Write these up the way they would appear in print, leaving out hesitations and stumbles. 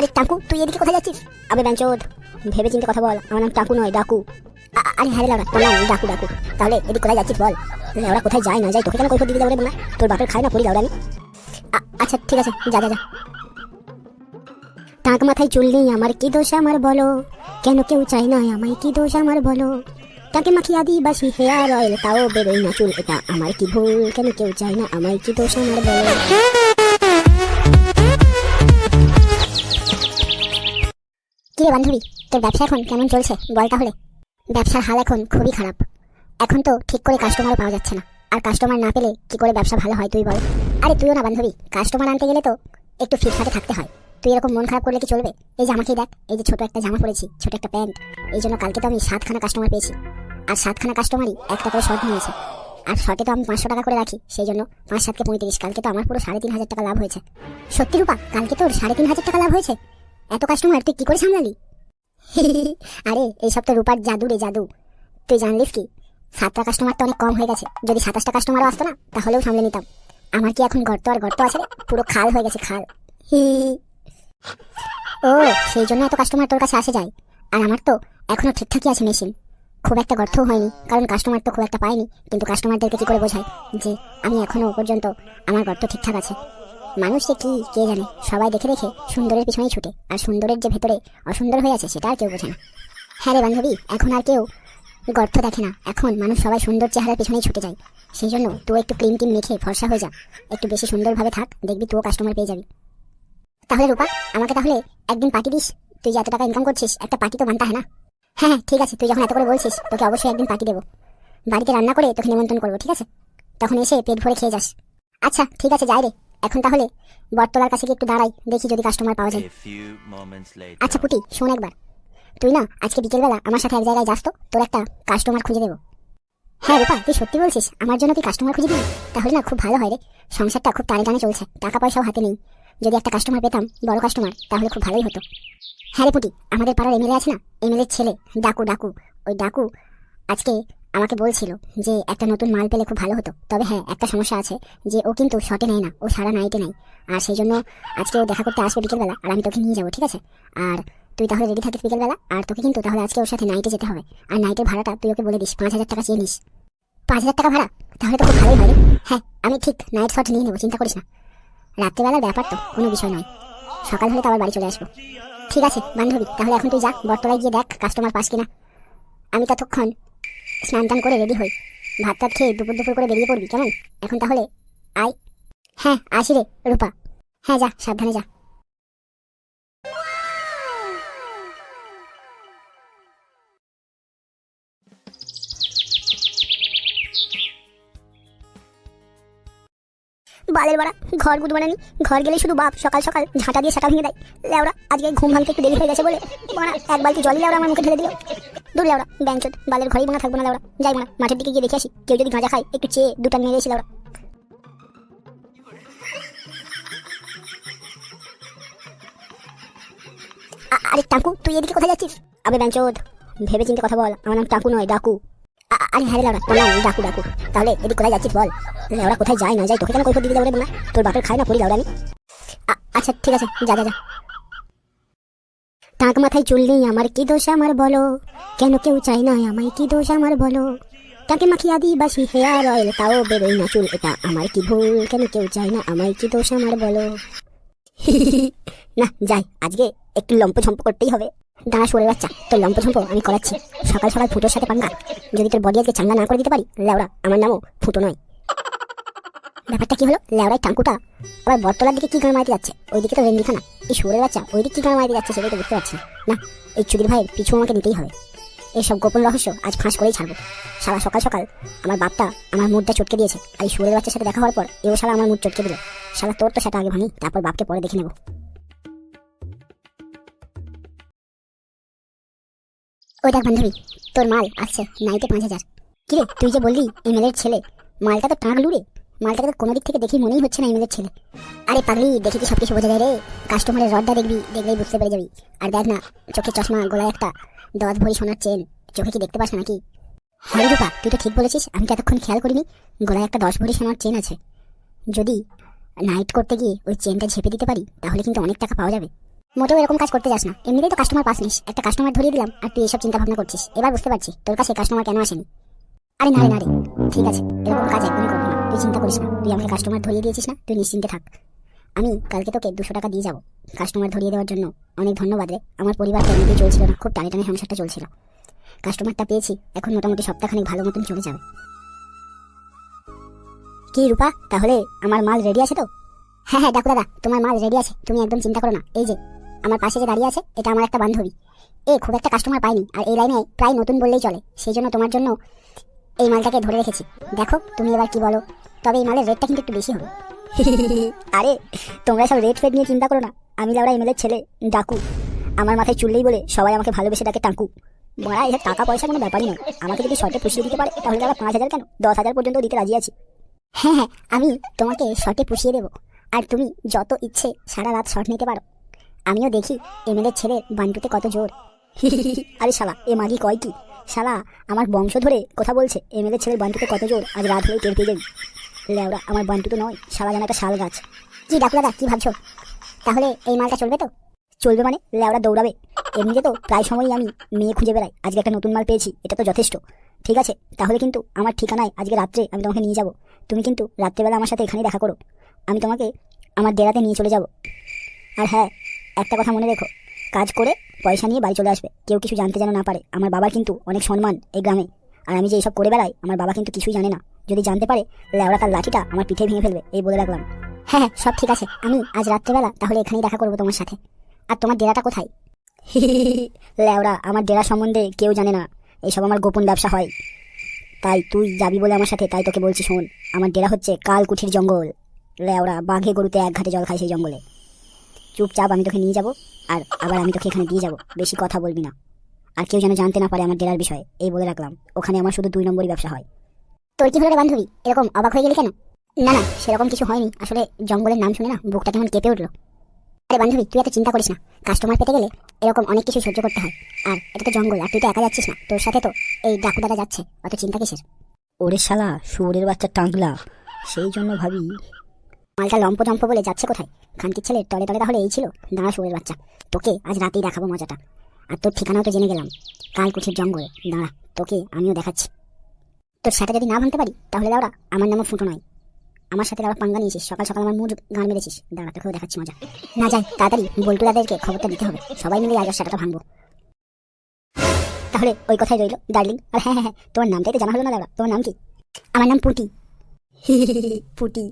আরে টাকু, তুই এদিকে কোথায় যাচ্ছিস? আবে বেঞ্চোদ, ভেবে চিন্তে কথা বল। আমার নাম টাকু নয়, ডাকু। আরে হ্যাঁ রে লাউড়া, তোর নাম ডাকু ডাকু। তাহলে এদিকে কোথায় যাচ্ছিস বল? লাউড়া কোথায় যায় না যায় তোকে কেন কৈফিয়ত দিতে যাবো রে না? তোর বাপের খায় না পড়ি লাউড়া আমি। আচ্ছা ঠিক আছে, যা যা যা। টাক মাথায় চুল নেই আমার, কি দোষ আমার বলো? কেন কেউ চায় না আমায়, কি দোষ আমার বলো? তাকে মাখি আদিবাসী হেয়ার অয়েল, তাও বেরোয় না চুল, এটা আমার কি ভুল? কেন কেউ চায় না আমায়, কি দোষ আমার বলো? কিরে বান্ধবী, তোর ব্যবসা এখন কেমন চলছে বল তাহলে? ব্যবসার হাল এখন খুবই খারাপ। এখন তো ঠিক করে কাস্টমারও পাওয়া যাচ্ছে না, আর কাস্টমার না পেলে কি করে ব্যবসা ভালো হয় তুই বল? আরে তুইও না বান্ধবী, কাস্টমার আনতে গেলে তো একটু ফিটফাটে থাকতে হয়। তুই এরকম মন খারাপ করলে কি চলবে? এই যে আমাকেই দেখ, এই যে ছোট একটা জামা পরেছি, ছোট একটা প্যান্ট, এই জন্য কালকে তো আমি 7খানা কাস্টমার পেয়েছি। আর 7খানা কাস্টমারই একটা করে শর্ট নিয়েছে। আর শর্টে তো আমি 500 টাকা করে রাখি, সেই জন্য 5 7 কে 35, কালকে তো আমার পুরো 3,500 টাকা লাভ হয়েছে। সত্যি রূপা, কালকে তোর 3,500 টাকা লাভ হয়েছে? এত কাস্টমার তুই কি করে সামলালি? আরে এইসব তো রূপার জাদু রে জাদু। তুই জানলিস কি, 7টা কাস্টমার তো অনেক কম হয়ে গেছে। যদি 27টা কাস্টমারও আসতো না তাহলেও সামলে নিতাম। আমার কি এখন গর্ত আর গর্ত আছে রে, পুরো খাল হয়ে গেছে খাল। ও, সেই জন্য এত কাস্টমার তোর কাছে আসে যায়। আর আমার তো এখনো ঠিকঠাকই আছে মেশিন, খুব একটা গর্তও হয়নি, কারণ কাস্টমার তো খুব একটা পাইনি। কিন্তু কাস্টমারদেরকে কি করে বোঝায় যে আমি এখনো পর্যন্ত আমার গর্ত ঠিকঠাক আছে? মানুষ যে কি কে জানে, সবাই দেখে দেখে সুন্দরের পিছনেই ছুটে, আর সুন্দরের যে ভেতরে অসুন্দর হয়ে আছে সেটা আর কেউ বোঝে না। হ্যাঁ রে বান্ধবী, এখন আর কেউ গর্ত দেখে না, এখন মানুষ সবাই সুন্দর চেহারার পিছনেই ছুটে যায়। সেই জন্য তুই একটু ক্রিম টিম মেখে ফর্সা হয়ে যা, একটু বেশি সুন্দরভাবে থাক, দেখবি তুইও কাস্টমার পেয়ে যাবি। তাহলে রূপা, আমাকে তাহলে একদিন পার্টি দিস। তুই যে এত টাকা ইনকাম করছিস, একটা পার্টি তো বানতে হয় না? হ্যাঁ ঠিক আছে, তুই যখন এত করে বলছিস তোকে অবশ্যই একদিন পার্টি দেবো। বাড়িতে রান্না করে তোকে নিমন্ত্রণ করবো, ঠিক আছে? তখন এসে পেট ভরে খেয়ে যাস। আচ্ছা ঠিক আছে, যাই রে। এখন তাহলে বটতলার কাছে গিয়ে একটু দাঁড়াই, দেখি যদি কাস্টমার পাওয়া যায়। আচ্ছা পুটি, শোন একবার, তুই না আজকে বিকেলবেলা আমার সাথে এক জায়গায় যাস তো, তোর একটা কাস্টমার খুঁজে দেবো। হ্যাঁ রূপা, তুই সত্যি বলছিস? আমার জন্য তুই কাস্টমার খুঁজে দিবি? তাহলে না খুব ভালো হয় রে, সংসারটা খুব টানে টানে চলছে, টাকা পয়সাও হাতে নেই। যদি একটা কাস্টমার পেতাম, বড় কাস্টমার, তাহলে খুব ভালোই হতো। হ্যাঁ রে পুটি, আমাদের পাড়ার এমএলএ আছে না, এমএলএর ছেলে ডাকু ডাকু, ওই ডাকু আজকে আমাকে বলছিল যে একটা নতুন মাল পেলে খুব ভালো হতো। তবে হ্যাঁ, একটা সমস্যা আছে, যে ও কিন্তু শর্টে নেয় না, ও সারা নাইটে নেয়। আর সেই জন্য আজকে ও দেখা করতে আসবে বিকেলবেলা, আর আমি তোকে নিয়ে যাবো, ঠিক আছে? আর তুই তাহলে রেডি থাকিস বিকেলবেলা, আর তোকে কিন্তু তাহলে আজকে ওর সাথে নাইটে যেতে হবে। আর নাইটের ভাড়াটা তুই ওকে বলে দিস, 5,000 টাকা চেয়ে নিস। 5,000 টাকা ভাড়া? তাহলে তো খুব ভালোই হয় রে। হ্যাঁ, আমি ঠিক নাইট শট নিয়ে নেবো, চিন্তা করিস না। রাত্রেবেলার ব্যাপার তো কোনো বিষয় নয়, সকাল হলে তো আবার বাড়ি চলে আসবো। ঠিক আছে বান্ধবী, তাহলে এখন তুই যা, বটতলায় গিয়ে দেখ কাস্টমার পাস কিনা। আমি ততক্ষণ স্নান টান করে রেডি হই, ভাত টাত খেয়ে দুপুর দুপুর করে বেরিয়ে পড়বি, কেমন? এখন তাহলে আয়। হ্যাঁ আসি রে রূপা। হ্যাঁ যা, সাবধানে যা। বালের বাড়া, ঘর গুদ বানানি, ঘর গেলে শুধু বাপ সকাল সকাল ঝাঁটা দিয়ে সাটা ভেঙে দেয়। লেওড়া, আজকে ঘুম ভাঙতে একটু দেরি হয়ে গেছে বলে বাড়া এক বালতি জলই লেওড়া আমার মুখে ঢেলে দিল। দূর লেওড়া, ব্যাংচোদ, বালের ঘরেই ভাঙা থাকবো না লেওড়া। যাই মানা, মাঠের দিকে গিয়ে দেখে আসি, কেউ যদি গাঁজা খায় একটু চেয়ে দুটা নিয়ে গেছি লেওড়া। আরে টাকু, তুই এদিকে কোথায় যাচ্ছিস? আবে ব্যাংচোদ, ভেবে চিন্তে কথা বল। আমার নাম টাকু নয়, ডাকু। আরে হ্যাঁ রে লাউড়া, তোর নাম ডাকু ডাকু। তাহলে এদিকে কোথায় যাচ্ছিস বল? লাউড়া কোথায় যায় না যায় তোকে কেন কৈফিয়ত দিতে যাবো রে না? তোর বাপের খায় না পড়ি লাউড়া আমি। আচ্ছা ঠিক আছে, যা যা যা। টাক মাথায় চুল নেই আমার, কি দোষ আমার বলো? কেন কেউ চায় না আমায়, কি দোষ আমার বলো? তাকে মাখি আদিবাসী হেয়ার অয়েল, তাও বেরোয় না চুল, এটা আমার কি ভুল? কেন কেউ চায় না আমায়, কি দোষ আমার বলো? না যাই, আজকে একটু লম্পঝম্প করতেই হবে। দাঁড়া সরে বাচ্চা, তোর লম্পঝম্প আমি করাচ্ছি। সকাল সকাল ফুটোর সাথে পাঙ্গা, যদি তোর বডি আজকে চাঙ্গা না করে দিতে পারি, লেওড়া আমার নামও ফুটো নয়। ব্যাপারটা কি হলো, লেওড়ায় টাঙ্কুটা আবার বটতলার দিকে কি গান মারতে যাচ্ছে? ওইদিকে তো রেন্ডিখানা, এই সুরের বাচ্চা ওই দিকে কি গান মারতে যাচ্ছে সেটাই তো বুঝতে পারছি না। এই চুদির ভাইয়ের পিছু আমাকে নিতেই হবে, এইসব গোপন রহস্য আজ ফাঁস করেই ছাড়বো। সারা সকাল সকাল আমার বাপটা আমার মুডটা চটকে দিয়েছে, আর এই সুরের বাচ্চার সাথে দেখা হওয়ার পর এও সারা আমার মুড চটকে দিল। সারা তোর তো সেটা আগে ভাঙি, তারপর বাপকে পরে দেখে নেবো। ওই দেখ বান্ধবী, তোর মাল আসছে নাইটে 5,000। কিরে, তুই যে বললি এমএলএর ছেলে, মালটা তো টাঁকলু রে। মালটাকে তো কোনো দিক থেকে দেখি মনেই হচ্ছে না এমএলএর ছেলে। আরে পাগলি, দেখি কি সবকিছু বোঝা যায় রে। কাস্টমারের রডটা দেখবি, দেখলেই বুঝতে পেরে যাবি। আর দেখ না, চোখে চশমা, গলায় একটা 10 ভরি সোনার চেন, চোখে কি দেখতে পাস নাকি? হ্যাঁ রূপা, তুই তো ঠিক বলেছিস, আমি তো এতক্ষণ খেয়াল করিনি। গলায় একটা 10 ভরি সোনার চেন আছে। যদি নাইট করতে গিয়ে ওই চেনটা ঝেপে দিতে পারি, তাহলে কিন্তু অনেক টাকা পাওয়া যাবে। মোটেও এরকম কাজ করতে যাস না, এমনিতেই তো কাস্টমার পাস নিস, একটা কাস্টমার ধরিয়ে দিলাম আর তুই এসব চিন্তা ভাবনা করছিস। এবার বুঝতে পারছি তোর কাছে কাস্টমার কেন আসেনি। আরে না রে না রে, ঠিক আছে, এরকম কাজ একদমই করবো না, তুই চিন্তা করিস না। তুই আমাকে কাস্টমার ধরিয়ে দিয়েছিস না, তুই নিশ্চিন্তে থাক। আমি কালকে তোকে 200 টাকা দিয়ে যাবো কাস্টমার ধরিয়ে দেওয়ার জন্য। অনেক ধন্যবাদ রে, আমার পরিবারটা এমনিতেই চলছিল না, খুব টানে টানে সংসারটা চলছিল। কাস্টমারটা পেয়েছি, এখন মোটামুটি সপ্তাহখানেক ভালো মতন চলে যাবে। কি রূপা, তাহলে আমার মাল রেডি আছে তো? হ্যাঁ হ্যাঁ ডাকু দাদা, তোমার মাল রেডি আছে, তুমি একদম চিন্তা করো না। এই যে আমার পাশে যে দাঁড়িয়ে আছে, এটা আমার একটা বান্ধবী। এ খুব একটা কাস্টমার পায়নি, আর এই লাইনে প্রায় নতুন বললেই চলে, সেই জন্য তোমার জন্য এই মালটাকে ধরে রেখেছি। দেখো তুমি এবার কি বলো, তবে এই মালের রেটটা কিন্তু একটু বেশি হবে। আরে তোমরা সব রেট ফেট নিয়ে চিন্তা করো না, আমি লাউড়া এমএলএর ছেলে ডাকু। আমার মাথায় চুললেই বলে সবাই আমাকে ভালোবেসে ডাকে টাকু। বড়া এসব টাকা পয়সা কোনো ব্যাপারই নয়, আমাকে যদি শর্টে পুষিয়ে দিতে পারে তাহলে তারা 5,000 কেন 10,000 পর্যন্ত দিতে রাজি আছি। হ্যাঁ হ্যাঁ, আমি তোমাকে শর্টে পুষিয়ে দেবো, আর তুমি যত ইচ্ছে সারা রাত শর্ট নিতে পারো। আমিও দেখি এমএলএর ছেলে বান্টুতে কত জোর। আরে শালা এ মাগি কয় কি, শালা আমার বংশ ধরে কথা বলছে এমএলএর ছেলের বান্টুতে কত জোর, আজ রাত হলেই টের পেয়ে যাবি। লেওরা আমার বান্টু তো নয়, শালা যেন একটা শাল গাছ। কি ডাকু দাদা, কি ভাবছো? তাহলে এই মালটা চলবে তো? চলবে মানে লেওরা দৌড়াবে। এমনিতে তো প্রায় সময়ই আমি মেয়ে খুঁজে বেড়াই, আজকে একটা নতুন মাল পেয়েছি, এটা তো যথেষ্ট। ঠিক আছে, তাহলে কিন্তু আমার ঠিকানায় আজকে রাত্রে আমি তোমাকে নিয়ে যাব। তুমি কিন্তু রাত্রেবেলা আমার সাথে এখানেই দেখা করো, আমি তোমাকে আমার ডেরাতে নিয়ে চলে যাব। আর হ্যাঁ, একটা কথা মনে রেখো, কাজ করে পয়সা নিয়ে বাড়ি চলে আসবে, কেউ কিছু জানতে যেন না পারে। আমার বাবার কিন্তু অনেক সম্মান এই গ্রামে, আর আমি যে এইসব করে বেড়াই আমার বাবা কিন্তু কিছুই জানে না। যদি জানতে পারে লেওরা তার লাঠিটা আমার পিঠে ভেঙে ফেলবে, এই বলে রাখলাম। হ্যাঁ হ্যাঁ সব ঠিক আছে, আমি আজ রাত্রেবেলা তাহলে এখানেই দেখা করবো তোমার সাথে। আর তোমার ডেরাটা কোথায়? লেওরা আমার ডেরা সম্বন্ধে কেউ জানে না, এইসব আমার গোপন ব্যবসা হয়। তাই তুই যাবি বলে আমার সাথে, তাই তোকে বলছি শোন, আমার ডেরা হচ্ছে কালকুঠির জঙ্গল। লেওরা বাঘে গরুতে এক ঘাটে জল খায় সেই জঙ্গলে। চুপচাপ আমি তোকে নিয়ে যাব, আর আবার আমি তোকে এখানে দিয়ে যাব, বেশি কথা বলবি না। আর কেউ যেন জানতে না পারে আমার ডেরার বিষয়ে, এই বলে রাখলাম। ওখানে আমার শুধু 2 নম্বরই ব্যবসা হয়। তোর কি হলো রে বান্ধবী, এরকম অবাক হয়ে গেলি কেন? না না সেরকম কিছু হয়নি, আসলে জঙ্গলের নাম শুনে না বুকটা কেমন কেঁপে উঠলো। আরে বান্ধবী তুই এত চিন্তা করিস না, কাস্টমার পেতে গেলে এরকম অনেক কিছু সহ্য করতে হয়। আর এটা তো জঙ্গল, আর তুই তো একা যাচ্ছিস না, তোর সাথে তো এই ডাকু দাদা যাচ্ছে, অত চিন্তা কিসের? ওরে শালা শুয়োরের বাচ্চা টাংলা, সেই জন্য ভাবি মালটা লম্প বলে যাচ্ছে কোথায়? খানকির ছেলে টলে টলে তাহলে এই ছিল। দাঁড়া শুয়োরের বাচ্চা, তোকে আজ রাতেই দেখাবো মজাটা। আর তোর ঠিকানাও তো জেনে গেলাম, কালকুঠির জঙ্গলে। দাঁড়া তোকে আমিও দেখাচ্ছি। তোর সাথে যদি না ভাঙতে পারি তাহলে দাঁড়া, আমার নামও ফুটো নয়। আমার সাথে দাঁড়া পাঙ্গা নিয়েছিস, সকাল সকাল আমার মুড গান মেরেছিস। দাঁড়া তোকেও দেখাচ্ছি মজা। না যাই তাড়াতাড়ি বল্টু দাদেরকে খবরটা দিতে হবে, সবাই মিলে আজ সেটাটা ভাঙবো। তাহলে ওই কথাই রইল ডার্লিং। আর হ্যাঁ হ্যাঁ হ্যাঁ, তোমার নামটাই তো জানা হলো না দাঁড়া, তোমার নাম কি? আমার নাম পুটি। পুটি,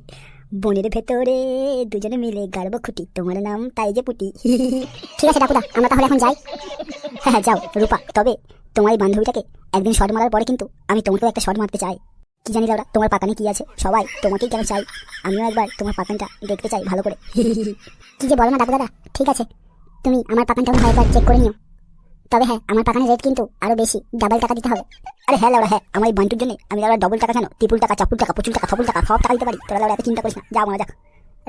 বনের ভেতরে দুজনে মিলে গাড়বো খুঁটি, তোমার নাম তাই যে পুটি। ঠিক আছে ডাকুদা, আমরা তাহলে এখন যাই। হ্যাঁ হ্যাঁ যাও রূপা, তবে তোমার এই বান্ধবীটাকে একদিন শট মারার পরে কিন্তু আমি তোমাকেও একটা শট মারতে চাই। কি জানি দাদা তোমার পাকানে কি আছে, সবাই তোমাকেই কেন চাই, আমিও একবার তোমার পাকানটা দেখতে চাই ভালো করে। কি যে বলো না ডাকু দাদা, ঠিক আছে তুমি আমার পাকানটা একবার চেক করে নিও। তবে হ্যাঁ আমার পাকানের রেট কিন্তু আরো বেশি, ডাবল টাকা দিতে হবে। আরে হ্যাঁ লাউড়া, হ্যাঁ আমার এই বান্টুর জন্য আমি লাউড়া ডবল টাকা কেন, ত্রিপুল টাকা, চাপুল টাকা, প্রচুর টাকা, থপুল টাকা, সব টাকা দিতে পারি। তোরা লাউড়া এত চিন্তা করিস না, যা মারা যা,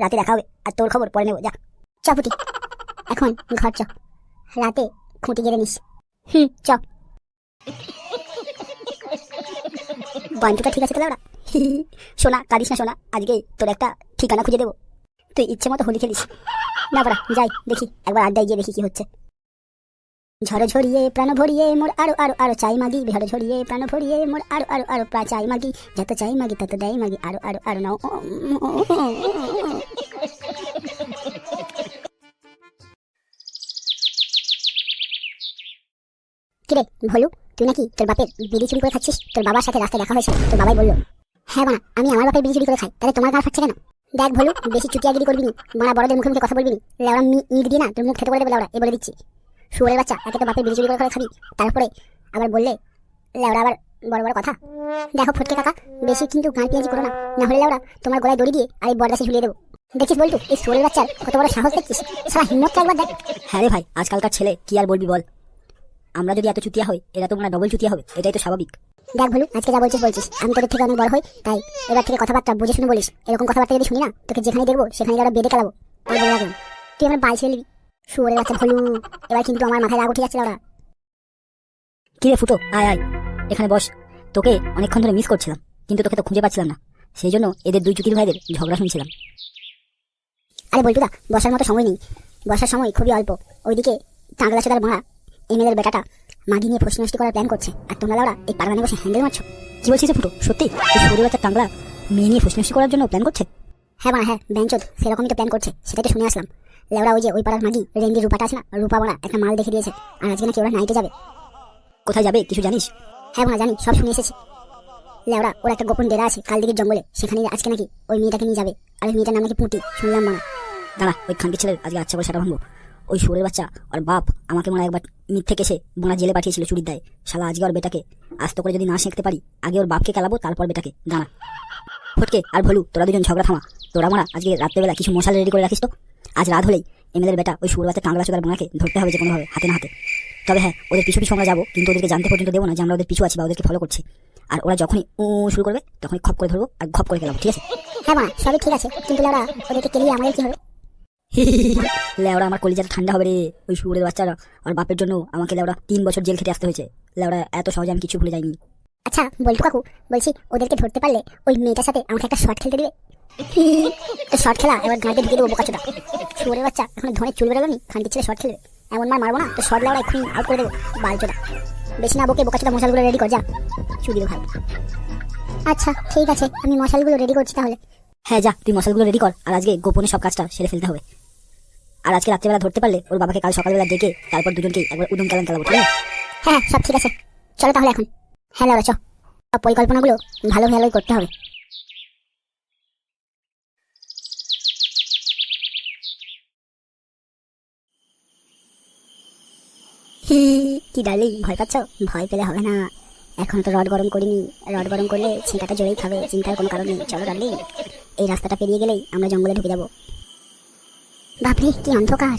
রাতে দেখা হবে, আর তোর খবর পরে নেবো, যা চাপুটি। এখন ঘর চ, রাতে খুঁটি গেড়ে নিস। চ। বান্টুটা ঠিক আছে তো লাউড়া? সোনা কাঁদিস না সোনা, আজকে তোর একটা ঠিকানা খুঁজে দেবো, তুই ইচ্ছে মতো হোলি খেলিস। না বড়া যাই দেখি, একবার আড্ডায় গিয়ে দেখি কি হচ্ছে। ঝড় ঝরিয়ে প্রাণ ভরিয়ে মোর আরো আরো আরো চাই মাগি, ঝড় ঝরিয়ে প্রাণ ভরিয়ে মোর আরো আরো আরো চাই মাগি, যত চাই মাগি তত দেয় মাগি, আরো আরো আরো নাও। কিরে ভলু, তুই নাকি তোর বাপের বিড়ি চুরি করে খাচ্ছিস? তোর বাবার সাথে রাস্তায় দেখা হয়েছিল, তোর বাবাই বললো। হ্যাঁ বানা, আমি আমার বাপের বিড়ি চুরি করে খাই, তাহলে তোমার গাল ফাটছে কেন? দেখ ভলু, বেশি চুটিয়াগিরি করবি নি, মারা বড়দের মুখে মুখে কথা বলবি নি, লেওড়া ইট দিয়ে না তোর মুখ খেতে বলে দেবে লেওড়া, এ বলে দিচ্ছি। শুয়োরের বাচ্চা, একে তো বাপের বিড়ি চুরি করে খাবি, তারপরে আবার বললে লেওড়া আবার বড় বড় কথা। দেখো ফটকে কাকা, বেশি কিন্তু গান পিয়াজি করো না, না হলে লেওড়া তোমার গলায় দড়ি দিয়ে আর এই বরদাসে ঝুলিয়ে দেবো। দেখিস বলতু এই শুয়োরের বাচ্চার কত বড় সাহস দেখছিস, সারা হিম্মতটা একবার দেখ। হ্যাঁ রে ভাই, আজকালকার ছেলে কি আর বলবি বল, আমরা যদি এত চুতিয়া হই এরা তো মনে ডবল চুতিয়া হবে, এটাই তো স্বাভাবিক। দেখ ভলু, আজকে যা বলছিস আমি তোদের থেকে অনেক বড় হই, তাই এবার থেকে কথাবার্তা বুঝে শুনে বলিস। এরকম কথাবার্তা যদি শুনি না, তোকে যেখানে দেখবো সেখানে ওরা বেঁধে খেলাবো, তাই বলে রাখলাম। তুই আমার বাল ছেড়ে নিবি শুয়োরের বাচ্চা ভলু, এবার কিন্তু আমার মাথায় রাগ উঠে যাচ্ছে ওরা। কি রে ফুটো, আয় আয় এখানে বস, তোকে অনেকক্ষণ ধরে মিস করছিলাম, কিন্তু তোকে তো খুঁজে পাচ্ছিলাম না, সেই জন্য এদের 2 চুতির ভাইদের ঝগড়া শুনছিলাম। আরে বলটুদা, বসার মতো সময় নেই, বসার সময় খুবই অল্প। ওইদিকে টাগলা চোদার মারা এমএলএর বেটাটা মাগি নিয়ে ফসি নষ্টি করার প্ল্যান করছে, আর তোমরা লাউরা এই পারগানে বসে হ্যান্ডেল মারছো। কি বলছিস রে ফুটো? সত্যি এই শরীর বাচ্চা টাংলা মেয়ে নিয়ে ফুসনুসি করার জন্য প্ল্যান করছে? হ্যাঁ হ্যাঁ বেঞ্চোদ সেরকমই তো প্ল্যান করছে, সেটাই তো শুনে আসলাম। লেওরা ওই যে ওই পাড়ার মাগি রেন্ডি রূপাটা আছে না, রূপা বড়া একটা মাল দেখে দিয়েছে, আর আজকে নাকি ওরা নাইটে যাবে। কোথায় যাবে কিছু জানিস? হ্যাঁ বোনা জানি, সব শুনে এসেছি। লেওরা ওর একটা গোপন ডেরা আছে কালদিঘির জঙ্গলে, সেখানে আজকে নাকি ওই মেয়েটাকে নিয়ে যাবে, আর ওই মেয়েটার নাম নাকি পুঁটি, শুনলাম বোনা। দাঁড়া, ওই খানকি ছেলের আজকে আচ্ছা করে সেটা ভাঙবো। ওই শরীর বাচ্চা আর বাপ আমাকে মনে হয় একবার মিথ্যে কেসে বোনা জেলে পাঠিয়েছিল চুরির দায়ে। শালা আজকে ওর বেটাকে আস্ত করে যদি না শিখতে পারি, আগে ওর বাপকে খেলাবো তারপর বেটাকে। দাঁড়া ফটকে আর ভলু, তোরা দুজন ঝগড়া থামা। তোরা মোরা আজকে রাত্রেবেলা কিছু মশাল রেডি করে রাখিস তো। আজ রাত হলেই এমএলএর বেটা ওই সুর বাচ্চা টাংলা চোদার বোনাকে ধরতে হবে যে কোনোভাবে, হাতে না হাতে। তবে হ্যাঁ, ওদের পিছু পিছু আমরা যাবো, কিন্তু ওদেরকে জানতে পর্যন্ত দেবো না যে আমরা ওদের পিছু আছি বা ওদেরকে ফলো করছি। আর ওরা যখনই শুরু করবে তখনই খপ করে ধরবো আর ঘপ করে গেলাম, ঠিক আছে? হ্যাঁ বোনা সবই ঠিক আছে, কিন্তু লেওরা ওদেরকে কেলিয়ে আমাদের কি হবে? লেওরা আমার কলিজাটা ঠান্ডা হবে রে। ওই সুরের বাচ্চারা আর বাপের জন্য আমাকে লেওরা 3 বছর জেল খেতে আসতে হয়েছে। লেওরা এত সহজে আমি কিছু ভুলে যাইনি। আচ্ছা বল্টু কাকু, বলছি ওদেরকে ধরতে পারলে ওই মেয়েটার সাথে আমাকে একটা শর্ট খেলতে দিবে? শর্ট খেলা এবার গাঁটে ঢুকে দেবো বোকাচোদা। শুয়োরের বাচ্চা এখন ধনে চুল বেরোনি, খানকি ছেলে শর্ট খেলবে, এমন মার মারবো না তো শর্ট লেওয়া এক্ষুনি আউট করে দেবো বালচোদা। বেশি না বকে বোকাচোদা, মশালগুলো রেডি কর যা, চুদির ভাই। আচ্ছা ঠিক আছে, আমি মশালগুলো রেডি করছি তাহলে। হ্যাঁ যা, তুই মশালগুলো রেডি কর, আর আজকে গোপনে সব কাজটা সেরে ফেলতে হবে। আর আজকে রাত্রেবেলা ধরতে পারলে ওর বাবাকে কাল সকালবেলা ডেকে তারপর দুজনকে একবার উদম কেলান খেলাবো, ঠিক আছে? হ্যাঁ সব ঠিক আছে, চলো তাহলে এখন। হ্যাঁ লেওরা চ, সব পরিকল্পনাগুলো ভালো ভালোই করতে হবে। কি ডার্লিং, ভয় পাচ্ছ? ভয় পেলে হবে না, এখন তো রড গরম করিনি, রড গরম করলে ছিঁটাটা জোরেই খাবে, চিন্তার কোনো কারণ নেই। চলো ডার্লিং, এই রাস্তাটা পেরিয়ে গেলেই আমরা জঙ্গলে ঢুকে যাবো। বাপরে কি অন্ধকার!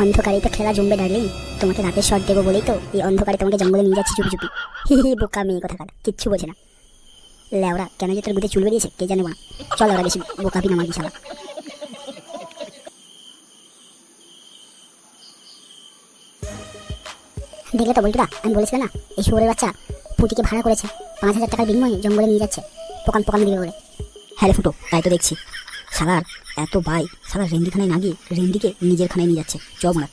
অন্ধকারেই তো খেলা জমবে ডার্লিং, তোমাকে রাতের শট দেবো বলেই তো এই অন্ধকারে তোমাকে জঙ্গলে নিয়ে যাচ্ছি চুপি চুপি। বোকা মেয়ে কথা কাটা, কিচ্ছু বোঝে না। লেওরা কেন যে তোর গুদে চুল বেরিয়েছে কে জানে না। চল ওরা বেশি বোকাবি না মাগি শালা। দেখলে তো বলটুরা, আমি বলেছিলাম না এই শুয়োরের বাচ্চা পুঁটিকে ভাড়া করেছে, 5,000 টাকার বিনিময়ে জঙ্গলে নিয়ে যাচ্ছে পোকান পোকান দিবে বলে। হ্যাঁ রে ফুটো, তাই তো দেখছি। শালার এত বাই, শালার রেন্ডিখানায় না গিয়ে রেন্ডিকে নিজের খানায় নিয়ে যাচ্ছে। চ মারা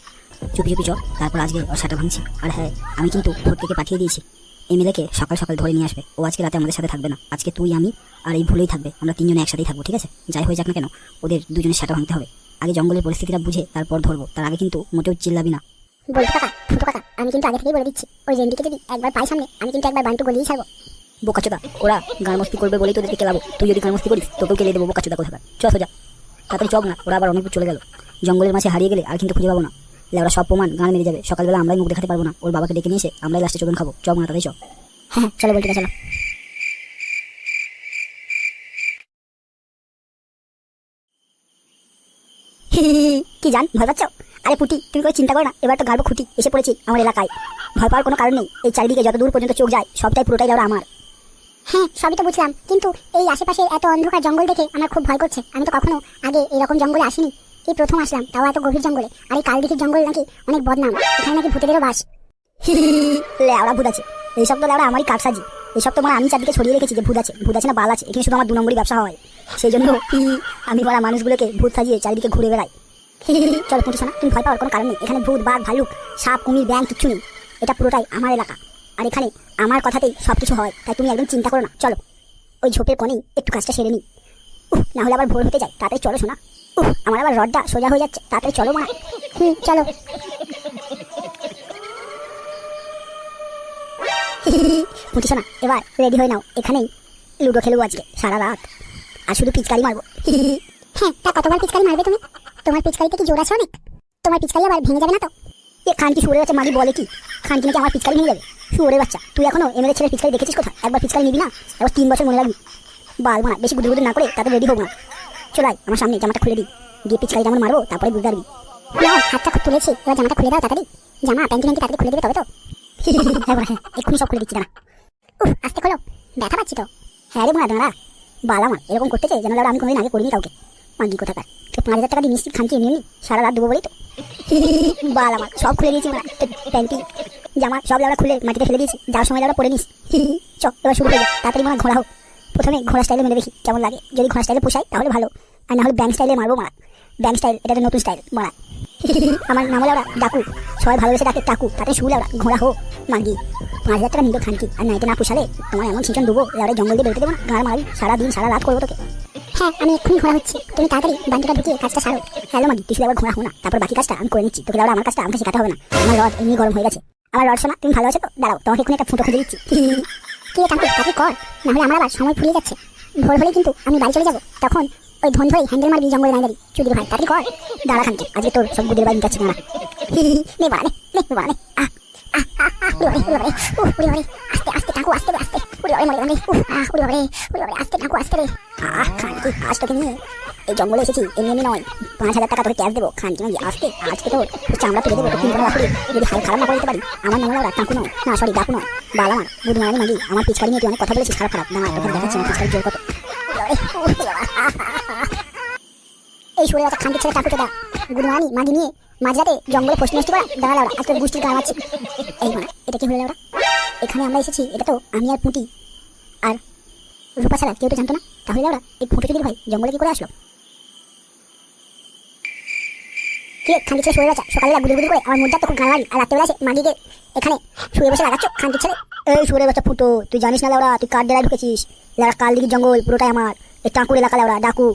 চুপি চুপি চ, তারপর আজকে ওর সাটা ভাঙছি। আর হ্যাঁ, আমি কিন্তু ভোটকে পাঠিয়ে দিয়েছি, এমএলএকে সকাল সকাল ধরে নিয়ে আসবে। ও আজকে রাতে আমাদের সাথে থাকবে না, আজকে তুই আমি আর এই ভুলেই থাকবে, আমরা 3 জনে একসাথেই থাকবো, ঠিক আছে? যাই হয়ে যাক না কেন ওদের দুজনের সাটা ভাঙতে হবে। আগে জঙ্গলের পরিস্থিতিটা বুঝে তারপর ধরবো, তার আগে কিন্তু মোটেও চিল্লাবি না। বলতো কাকা, ফুটো কাকা, আমি কিন্তু আগে থেকেই বলে দিচ্ছি, ওই রেন্ডিকে যদি একবার পাই সামনে, আমি কিন্তু একবার বান্টু গলিয়েই ছাড়বো। বোকাচোদা, ওরা গানমস্তি করবে বলেই তোদেরকে খেলাবো, তুই যদি গানমস্তি করিস তোকেও খেলে দেবো বোকাচোদা কোথাকার। চ সোজা, তাড়াতাড়ি চক না, ওরা আবার অনেক চলে গেল। জঙ্গলের মাঝে হারিয়ে গেলে আর কিন্তু খুঁজে পাবো না। ওরা সব প্রমাণ গান মেরে যাবে, সকালবেলা আমরাই মুখ দেখাতে পারবো না। ওর বাবাকে ডেকে নিয়ে এসে আমরাই লাস্টে চোদন খাবো। চক না, তাড়াতাড়ি চ। হ্যাঁ চলো বলটুকা চলো। কি জান, ভয় পাচ্ছ? আরে পুটি, তুমি কোনো চিন্তা করো না, এবার তো গাড়বো খুঁটি, এসে পড়েছি আমার এলাকায়। ভয় পাওয়ার কোনো কারণ নেই, এই চারিদিকে যত দূর পর্যন্ত চোখ যায় সবটাই পুরোটাই যাওয়া আমার। হ্যাঁ সবই তো বুঝলাম, কিন্তু এই আশেপাশে এত অন্ধকার জঙ্গল দেখে আমার খুব ভয় করছে। আমি তো কখনো আগে এরকম জঙ্গলে আসিনি, এই প্রথম আসলাম, তাও এত গভীর জঙ্গলে। আর এই কালদিঘির জঙ্গল নাকি অনেক বদনাম, এখানে নাকি ভূতেদেরও বাস। লেওড়া ভূত আছে, এইসব তো লেওড়া আমারই কারসাজি। এইসব তো মানে আমি চারদিকে ছড়িয়ে রেখেছি যে ভূত আছে, ভূত আছে না বাল আছে, এখানে শুধু আমার 2 নম্বরই ব্যবসা হয়। সেই জন্য আমি বলা মানুষগুলোকে ভূত সাজিয়ে চারিদিকে ঘুরে বেড়াই। চলো পুঁটি শোনা, তুমি ভয় পাওয়ার কোনো কারণ নেই, এখানে ভূত বাঘ ভালুক সাপ কুমির ব্যাং কিচ্ছু নেই, এটা পুরোটাই আমার এলাকা। আর এখানে আমার কথাতেই সবকিছু হয়, তাই তুমি একদম চিন্তা করো না। চলো ওই ঝোপের কোণেই একটু কাজটা সেরে নিই, না হলে আবার ভোর হতে যায়। তাড়াতাড়ি চলো শোনা, আমার আবার রডটা সোজা হয়ে যাচ্ছে, তাড়াতাড়ি চলো মা। চলো। পুঁটি শোনা, এবার রেডি হয়ে নাও, এখানেই লুডো খেলবো আজকে সারা রাত, আর শুধু পিচকারি মারবো। হ্যাঁ তা কতবার পিচকারি মারবে তুমি? তোমার পিচকারিতে কি জোর আছে অনেক? তোমার পিচকারি আবার ভেঙে যাবে না তো? এ খানকি শুয়োরের বাচ্চা মাগি বলে কি, খানকি নাকি আমার পিচকারি ভেঙে যাবে? শুয়োরের বাচ্চা, তুই এখনো এমএলএ ছেলের পিচকারি দেখেছিস কোথায়? একবার পিচকারি নিবি না, এবার 3 বছর মনে রাখবি। বাল মানা, বেশি গুদুর না করে তাতে রেডি হোক না। চলাই আমার সামনে, জামাটা খুলে দিই, গিয়ে পিচকারি যেমন মারবো তারপরে বুঝতে পারবি। হাতটা খুব তুলেছি, এবার জামাটা খুলে দাও তাড়াতাড়ি, জামা প্যান্টি প্যান্টি তাড়াতাড়ি খুলে দেবে তবে তো। হ্যাঁ এক্ষুনি সব খুলে দিচ্ছি না। আস্তে খোলো, ব্যথা পাচ্ছি তো। হ্যাঁ রে বোনা দাঁড়া, বাল আমার এরকম করতেছে যেন দাঁড়া আমি কোনোদিন আগে করিনি কাউকে। মাগি কোথাকার, 5,000 টাকা দিয়ে নিশ্চিত খানছি এমনি এমনি সারা রাত দেবো বলেই তো। বাল আমার সব খুলে দিয়েছি, মানে প্যান্টি জামা সব লাউড়া খুলে মাটিতে ফেলে দিয়েছি, যাওয়ার সময় লাউড়া পরে নিস। চ এবার শুরু হয়ে যায়, তাড়াতাড়ি মনে ঘোরা হোক। প্রথমে ঘোড়া স্টাইলে মেরে দেখি কেমন লাগে, যদি ঘোড়া স্টাইলে পোষাই তাহলে ভালো, আর না হলে ব্যাংক স্টাইলে মারবো মারা। ব্যাং স্টাইল, এটা তো নতুন স্টাইল মারা। আমার নাম হলো ওরা ডাকু, সবাই ভালোবেসে ডাকে টাকু, তাতে শুলে ওরা ঘোড়া হো মাগি। 5,000 টাকা নিল খানকি, আর নাইতে না পুষালে তোমার এমন ছিঁচন দেবো, এবারে জঙ্গল দিয়ে বেরোতে দেবো না, গাড় মারি সারাদিন সারা রাত করবো তোকে। হ্যাঁ আমি এক্ষুনি ঘোড়া হচ্ছি, তুমি তাড়াতাড়ি বান্ডিটা ঢুকিয়ে কাজটা সারো। হ্যালো মাগি, তুই শুধু আবার ঘোড়া হো না, তারপর বাকি কাজটা আমি করে নিচ্ছি, তোকে দাঁড়া আমার কাজটা আমাকে শেখাতে হবে না। আমার রড এমনি গরম হয়ে গেছে। আমার রড শোনা, তুমি ভালো আছো তো? দাঁড়াও, তোমাকে এক্ষুনি একটা ফুটো খুঁজে দিচ্ছি। কি টাকু, তাকে কর, নাহলে আমার আবার সময় ফুরিয়ে যাচ্ছে। ভোর হলেই কিন্তু আমি বাড়ি চলে যাবো, তখন ওই ধন ধরে হ্যান্ডেল মারবি জঙ্গলে নাই দাঁড়ি চুদির ভাই, তাড়াতাড়ি কর। দাঁড়া খানকি, আজকে তোর সব গুদের বাড়ি যাচ্ছে না। নে বাড়ানে, নে বাড়ানে। আস্তে আস্তে টাকু, আস্তে আস্তে। উড়ে মরে গেলাম রে। উড়ে আস্তে টাকু, আস্তে রে। খানকি, আজ তোকে নিয়ে এই জঙ্গলে এসেছি এমনি নয়, 5,000 টাকা তোকে ক্যাশ দেবো খানকি মাগি। আজকে তোর চামড়া তুলে দেবো, তিন লাখ যদি হাল খারাপ না করে দিতে পারি। আমার নাম হলো টাকু নয়, না সরি ডাকু নয়, বাল আমার বুধ মারানি মাগি। আমার পিচকারি নিয়ে তুই অনেক কথা বলেছিস খারাপ খারাপ, না তোকে দেখাচ্ছি না পিচকারি জোর কত। এই সরে একটা খানকি ছেলে টাকু চোদা গুরুমানি মাগি নিয়ে মাঝরাতে জঙ্গলে ফসলি নষ্ট করা, দাঁড়া লাউড়া আজকে গোষ্ঠীর গান আছে। এই মানে এটা কি হলো লাউড়া? এখানে আমরা এসেছি, এটা তো আমি আর পুঁটি আর রূপা ছাড়া কেউ তো জানতো না। তাহলে লাউড়া এই ফুটো চুদির ভাই জঙ্গলে কি করে আসলো? কি খানকি ছেলে সরে বাচ্চা, সকালে গুড়ি গুড়ি করে আমার মুদ্রা তো খুব গান লাগি, আর রাত্রেবেলা এসে মাগিকে এখানে শুয়ে বসে লাগাচ্ছ খানকি ছেলে। এই সরে বাচ্চা ফুটো, তুই জানিস না লাউড়া, তুই কার ডেরায় ঢুকেছিস? লাউড়া কাল দিঘির জঙ্গল পুরোটাই আমার, এই টাকুর এলাকা লাউড়া ডাকু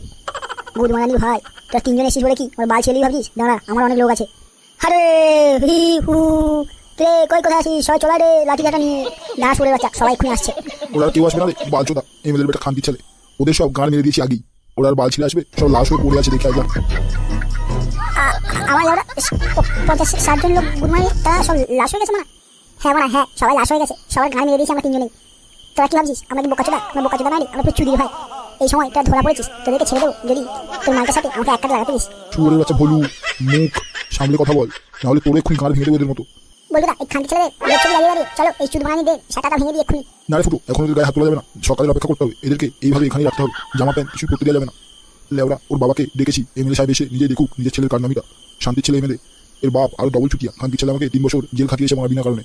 গুড মারানি ভাই। তোর তিনজন এসিস বলে কি আমার বাল ছেলেই ভাবছিস? দাঁড়া, আমার অনেক লোক আছে। আরে হি হু রে, কই কোথায় আছিস? সবাই চলে রে লাঠি কাটা নিয়ে। না সরে বাচ্চা, সবাই এক্ষুনি আসছে। ওরা কেউ আসবে না রে বালচোদা, এমএলএর বেটা খানকি ছেলে, ওদের সব গান মেরে দিয়েছি আগেই। ওরা আর বাল ছেলে আসবে? সব লাশ হয়ে পড়ে আছে, দেখে আসলাম। আমার ওরা 50-60 জন লোক গুড মারানি, তারা সব লাশ হয়ে গেছে মানে? হ্যাঁ মানে হ্যাঁ, সবাই লাশ হয়ে গেছে, সবার গান মেরে দিয়েছি আমরা তিনজনেই। তোরা কি ভাবছিস আমরা কি বোকাচোদা? আমরা বোকাচোদা নাই, আমরা তো চুদির ভাই। এই সময় তোরা ধরা পড়েছিস, তোদেরকে ছেড়ে দেবো যদি তোর মাইকের সাথে আমাকে এক কাজ লাগাতে দিস। শুয়োরের বাচ্চা ভলু, মুখ সামলে কথা বল, নাহলে তোর এক্ষুনি গান ভেঙে দেবো ওদের মতো। বলবো না এই খানকি ছেলে দেখতে লাগিয়ে দাঁড়িয়ে, চলো এই চুদ মারানি দে সাটাটা ভেঙে দিয়ে এক্ষুনি। না রে ফুটো, এখন ওদের গায়ে হাত তোলা যাবে না, সকালের অপেক্ষা করতে হবে। এদেরকে এইভাবে এখানেই রাখতে হবে, জামা প্যান্ট কিছু করতে দেওয়া যাবে না। লেওরা ওর বাবাকে ডেকেছি, এমএলএ সাহেব এসে নিজে দেখুক নিজের ছেলের কারনামিটা। শান্তির ছেলে এমএলএ, এর বাপ আরো ডবল চুটিয়া। খানকি ছেলে আমাকে 3 বছর জেল খাটিয়েছে আমার বিনা কারণে,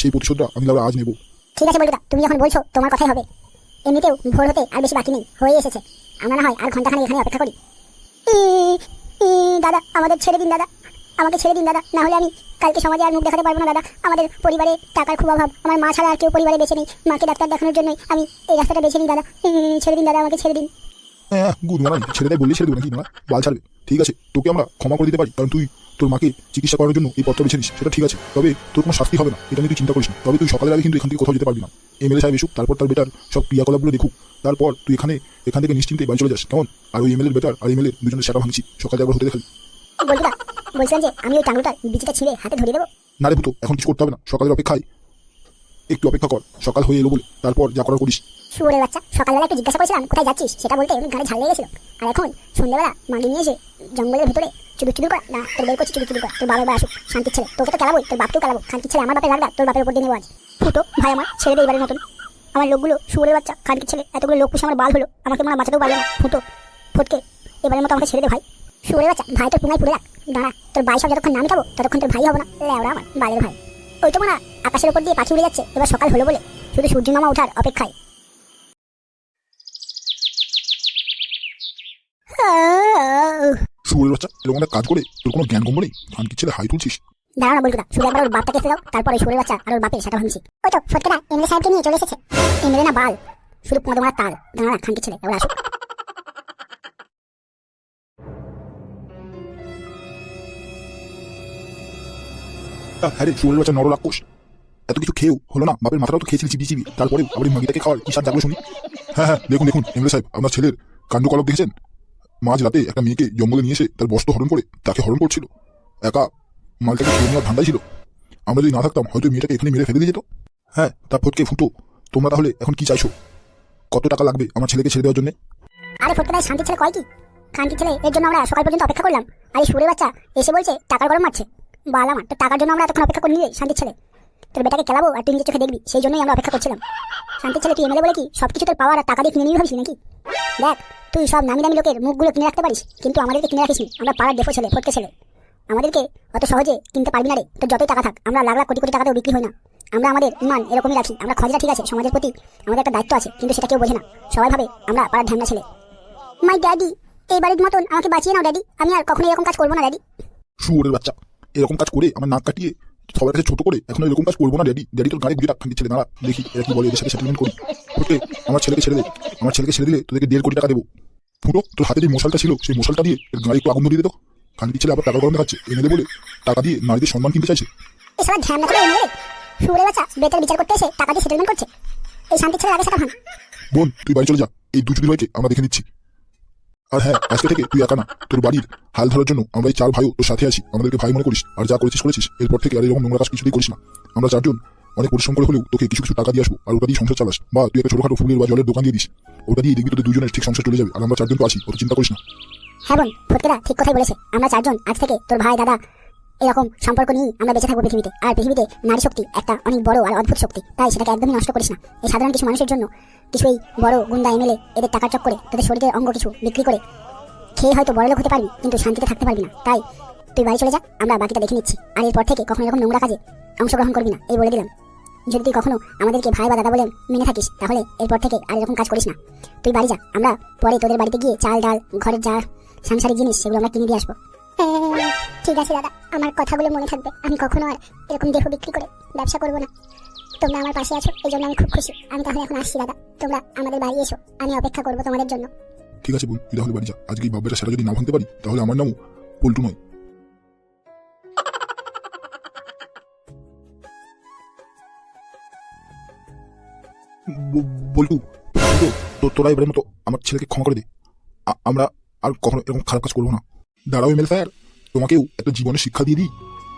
সেই প্রতিশোধটা আমি লেওরা আজ নেবো। ঠিক আছে বলবো, তুমি যখন বলছো তোমার কথাই হবে। এমনিতেও ভোর হতে আর বেশি বাকি নেই, হয়ে এসেছে। আমরা না হয় আর ঘন্টাখানেক এখানে অপেক্ষা করি। দাদা আমাদের ছেড়ে দিন দাদা, আমাকে ছেড়ে দিন দাদা, না হলে আমি কালকে সমাজে আর মুখ দেখাতে পারবো না দাদা। আমাদের পরিবারে টাকার খুব অভাব, আমার মা ছাড়া আর কেউ পরিবারে বেঁচে নেই। মাকে ডাক্তার দেখানোর জন্যই আমি এই রাস্তাটা বেছে নিই দাদা। ছেড়ে দিন দাদা, আমাকে ছেড়ে দিন। হ্যাঁ গুড মারানি, ছেড়ে দেয় বললেই ছেড়ে দেবো নাকি? না বাল ছাড়বে, ঠিক আছে তোকে আমরা ক্ষমা করে দিতে পারি, কারণ তুই তোর মাকে চিকিৎসা করার জন্য এই পথটা বেছে নিস, সেটা ঠিক আছে। তবে তোর কোনো শাস্তি হবে না, এটা নিয়ে তুই চিন্তা করিস না। তবে তুই সকালের আগে কিন্তু এখান থেকে কোথাও যেতে পারবি না। এমএলএ সাহেব এসুক, তারপর তার বেটার সব ক্রিয়াকলাপগুলো দেখুক, তারপর তুই এখান থেকে নিশ্চিন্তে বাড়ি চলে যাস, কেমন? আর ওই এমএলএর বেটার আর এমএলএ দুজনের সেটা ভাঙছি, সকালে একবার হতে দেখালি। বলবো বলছিলাম যে আমি ওই টাঙ্গুটার বিচিটা ছিঁড়ে হাতে ধরিয়ে দেবো। না রে পুতো, এখন কিছু করতে হবে না, সকালের অপেক্ষায় একটু অপেক্ষা কর, সকাল হয়ে এলো বলে তারপর যা করার করিস। শুয়োরের বাচ্চা, সকালবেলা একটু জিজ্ঞাসা করেছিলাম কোথায় যাচ্ছিস, সেটা বলতে এমনি গাড়ি ঝাল লেগে গেছিল। আর এখন সন্ধ্যাবেলা মাগি নিয়ে এসে জঙ্গলের ভিতরে চুদুর চুদুর করা। না তোর বের করছি চুদুর চুদুর করা, তোর বাবার আসুক শান্তির ছেলে, তোকে তো খেলাবোই, তোর বাপকেও খেলাবো। শান্তির ছেলে আমার বাপের লাগা তোর বাপের উপর দিয়ে নেবো আজ। ফুটো ভাই আমার, ছেড়ে দে এবারের মতন। আমার লোকগুলো শুয়োরের বাচ্চা খানকির ছেলে, এতগুলো লোক পুষে আমার বাল হলো, আমাকে মনে বাঁচাতেও পারবে না। ফুটো ফটকে এবারের মতো আমাকে ছেড়ে দে ভাই। শুয়োরের বাচ্চা ভাই তোর পুনাই পুড়ে রাখ, দাঁড়া তোর ভাই সব যতক্ষণ নামি খাবো ততক্ষণ তোর ভাই হবো না। লেওড়া আমার বালের ভাই। ওই তো মনে আকাশের উপর দিয়ে পাখি উড়ে যাচ্ছে, এবার সকাল হলো বলে শুধু সূর্য মামা ওঠার অপেক্ষায়। শুয়োরের বাচ্চা, এরকম একটা কাজ করে তোর কোনো জ্ঞান গম্য নেই? খানকি ছেলে হাই তুলছিস। দাঁড়া না বলবো, শুধু একবার ওর বাপটাকে ফেরাও, তারপরে শুয়োরের বাচ্চা আর ওর বাপের সেটা ভাঙছি। ওই তো ফটকেরা এমএলএ সাহেবকে নিয়ে চলে এসেছে। এমএলএ না বাল, শুধু পদ মারা তাল। দাঁড়া না খানকি ছেলে, এবার আসুক। হ্যাঁ রে শুয়োরের বাচ্চা, নর রাক্ষস, এত কিছু খেয়েও হলো না? বাপের মাথাটাও তো খেয়েছিলি চিবি চিবি, তারপরে আবার এই মাগিটাকে খাওয়ার কি সার জাগলো শুনি? হ্যাঁ দেখুন এমএলএ সাহেব, আপনার ছেলের কাণ্ডকলাপ দেখেছেন? মাঝ রাতে একটা মেয়েকে জঙ্গলে নিয়ে এসে তার বস্ত্র হরণ করে তাকে হরণ করছিল, একা মালটাকে খেয়ে নেওয়ার ধান্দাই ছিল। আমরা যদি না থাকতাম হয়তো মেয়েটাকে এখানে মেরে ফেলে দিয়ে যেত। হ্যাঁ তা ফটকে ফুটো, তোমরা তাহলে এখন কি চাইছো? কত টাকা লাগবে আমার ছেলেকে ছেড়ে দেওয়ার জন্য? আরে ফটকেরা শান্তির ছেলে কয় কি? খানকির ছেলে এর জন্য আমরা সকাল পর্যন্ত অপেক্ষা করলাম, আর এই শুয়োরের বাচ্চা এসে বলছে টাকার গরম মারছে। বাল আমার, তো টাকার জন্য আমরা এতক্ষণ অপেক্ষা করিনি রে শান্তির ছেলে। তোর বেটাকে খেলাবো আর তুই নিজের চোখে দেখবি, সেই জন্যই আমরা অপেক্ষা করছিলাম। শান্তির ছেলে তুই এমএলএ বলে কি সবকিছু তোর পাওয়ার আর টাকা দিয়ে কিনে নিবি ভাবছিস নাকি? দেখ তুই সব নামি দামি লোকের মুখগুলো কিনে রাখতে পারিস, কিন্তু আমাদেরকে কিনে রাখিস নি। আমরা পাড়ার ডেফো ছেলে, ফটকে ছেলে, আমাদেরকে অত সহজে কিনতে পারবি না রে। তোর যতই টাকা থাক, আমরা লাখ লাখ কোটি কোটি টাকাতেও বিক্রি হয় না। আমরা আমাদের ইমান এরকমই রাখি। আমরা খরচা ঠিক আছে, সমাজের প্রতি আমাদের একটা দায়িত্ব আছে, কিন্তু সেটা কেউ বোঝে না। সবাই ভাবে আমরা পাড়ার ঢ্যামনা ছেলে। মাই ড্যাডি, এই বাড়ির মতন আমাকে বাঁচিয়ে নাও ড্যাডি, আমি আর কখনো এরকম কাজ করবো না ড্যাডি। শুয়োরের বাচ্চা, এরকম কাজ করে আমার নাক কাটিয়ে সবার কাছে ছোট করে এখন এরকম কাজ করবো না ড্যাডি। ড্যাডি তোর গাড়ি বুঝে রাখ ছেলে, দাঁড়া দেখি এরা কি বলে, এদের সাথে সেটেলমেন্ট করি। ফুটে আমার ছেলেকে ছেড়ে দে, আমার ছেলেকে ছেড়ে দিলে তোদেরকে 1.5 কোটি টাকা দেবো। ফুটো তোর হাতে যে মশালটা ছিল সেই মশালটা দিয়ে এর গাড়ি একটু আগুন ধরিয়ে দিত। খানকি ছেলে আবার টাকা গরম দেখাচ্ছে, এনে দে বলে টাকা দিয়ে নারীদের সম্মান কিনতে চাইছে। এই শালা ধ্যান না করে এনে শুয়োরের বাচ্চা বেটার বিচার করতে এসে টাকা দিয়ে সেটেলমেন্ট করছে। এই শান্তি ছেলে আগে সেটা ভাঙ। বোন তুই বাড়ি চলে যা, এই দুচুদি ভাইকে আমরা দেখে নিচ্ছি। আর হ্যাঁ, আজকে থেকে তুই একা না, তোর বাড়ির হাল ধরার জন্য আমরা এই 4 ভাইও তোর সাথে আছি। আমাদেরকে ভাই মনে করিস, আর যা করেছিস এরপর থেকে আর এরকম নোংরা কাজ কিছুতেই করিস না। আমরা 4 জন অনেক পরিশ্রম করে হলেও তোকে কিছু টাকা দিয়ে আসবো, আর ওটা দিয়ে সংসার চালাস, বা তুই একটা ছোটখাটো ফুলের বা জলের দোকান দিয়ে দিস, ওটা দিয়ে দেখবি তোদের দুজনের ঠিক সংসার চলে যাবে। আর আমরা 4 জন তো আছি, অত চিন্তা করিস না। হ্যাঁ বোন, ফটকেরা ঠিক কথাই বলেছে। আমরা 4 জন আজ থেকে তোর ভাই দাদা এরকম সম্পর্ক নিয়ে আমরা বেঁচে থাকবো পৃথিবীতে। আর পৃথিবীতে নারী শক্তি একটা অনেক বড় আর অদ্ভুত শক্তি, তাই সেটাকে একদমই নষ্ট করিস না। এই সাধারণ কিছু মানুষের জন্য, কিছু এই বড় গুন্ডা এমএলএ এদের টাকার চক্করে তোদের শরীরের অঙ্গ কিছু বিক্রি করে খেয়ে হয়তো বড়লোক হতে পারবি, কিন্তু শান্তিতে থাকতে পারবি না। তাই তুই বাড়ি চলে যা, আমরা বাকিটা দেখে নিচ্ছি। আর এরপর থেকে কখনো এরকম নোংরা কাজে অংশগ্রহণ করবি না, এই বলে দিলাম। যদি তুই কখনো আমাদেরকে ভাই বা দাদা বলে মেনে থাকিস, তাহলে এরপর থেকে আর এরকম কাজ করিস না। তুই বাড়ি যা, আমরা পরে তোদের বাড়িতে গিয়ে চাল ডাল ঘরের যা সাংসারিক জিনিস সেগুলো আমরা কিনে দিয়ে আসবো। ঠিক আছে দাদা, আমার কথাগুলো মনে থাকবে। আমি কখনো আর এরকম দেহ বিক্রি করে ব্যবসা করবো না। তোমরা আমার পাশে আছো, এই জন্য আমি খুব খুশি। আমি তাহলে এখন আসছি দাদা, তোমরা আমাদের বাড়ি এসো, আমি অপেক্ষা করবো তোমাদের জন্য। ঠিক আছে বোন, তুই তাহলে বাড়ি যা। আজকে এই বাব্বেটা সেটা যদি না ভাঙতে পারি, তাহলে আমার নামও পল্টু নয়। বল্টু, তোরা এবারের মতো আমার ছেলেকে ক্ষমা করে দে। আমরা আর কখনো এরকম খারাপ কাজ করবো না। দাঁড়াও এমএলএ স্যার, তোমাকেও একটা জীবনের শিক্ষা দিয়ে দিই।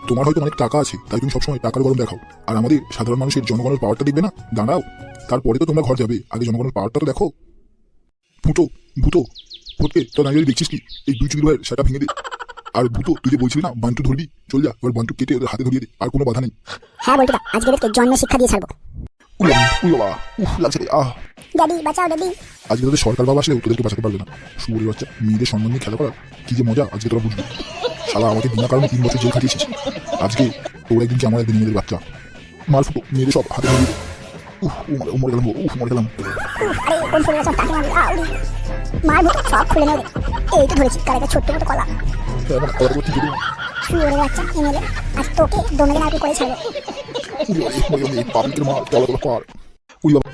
তোমার হয়তো অনেক টাকা আছে, তাই তুমি সবসময় টাকার গরম দেখাও, আর আমাদের সাধারণ মানুষের জনগণের পাওয়ারটা দেখবে না। দাঁড়াও, তারপরে তো তোমরা ঘর যাবে, আগে জনগণের পাওয়ারটা তো দেখো। ফুটো, ভূতো, ফটকে তোর দাঁড়িয়ে দেখছিস কি? এই দুই চুরি ভাইয়ের সেটা ভেঙে দে। আর ভূতো, তুই যে বলছিলি না বান্টু ধরবি, চল যা এবার বান্টু কেটে ওদের হাতে ধরিয়ে দে, আর কোনো বাধা নেই। হ্যাঁ বলতে আজকে এদেরকে জন্ম শিক্ষা দিয়ে ছাড়বো। লাগছে রে, আহ ড্যাডি বাঁচাও ড্যাডি। আজকে তোদের সরকার বাবা আসলেও তোদেরকে বাঁচাতে পারবে না। শুয়োরের বাচ্চা, মেয়েদের সম্মান নিয়ে খেলা করার কি যে মজা আজকে তোরা বুঝবি। শালা আমাকে বিনা কারণে 3 বছর জেল খাটিয়েছিস, আজকে তোর একদিন কি আমার একদিন মেয়েদের বাচ্চা। মাল ফুটো, মেয়েদের সব হাতে ধরিয়ে দে। মরে গেলাম, মরে গেলাম। আরে কোন ফুলের গাছ তাকে মারলি? আউরি মার ভূত সব খুলে নেবে। এই তো ধরেছি কার একটা ছোট্ট মতো কলা। হ্যাঁ মানে কলার ঠিক দেবো। শুয়োরের বাচ্চা এমএলএ, আজ তোকে দমে না করে ছাড়বো। পাবলিকের মা কলা পার। উই বাবা।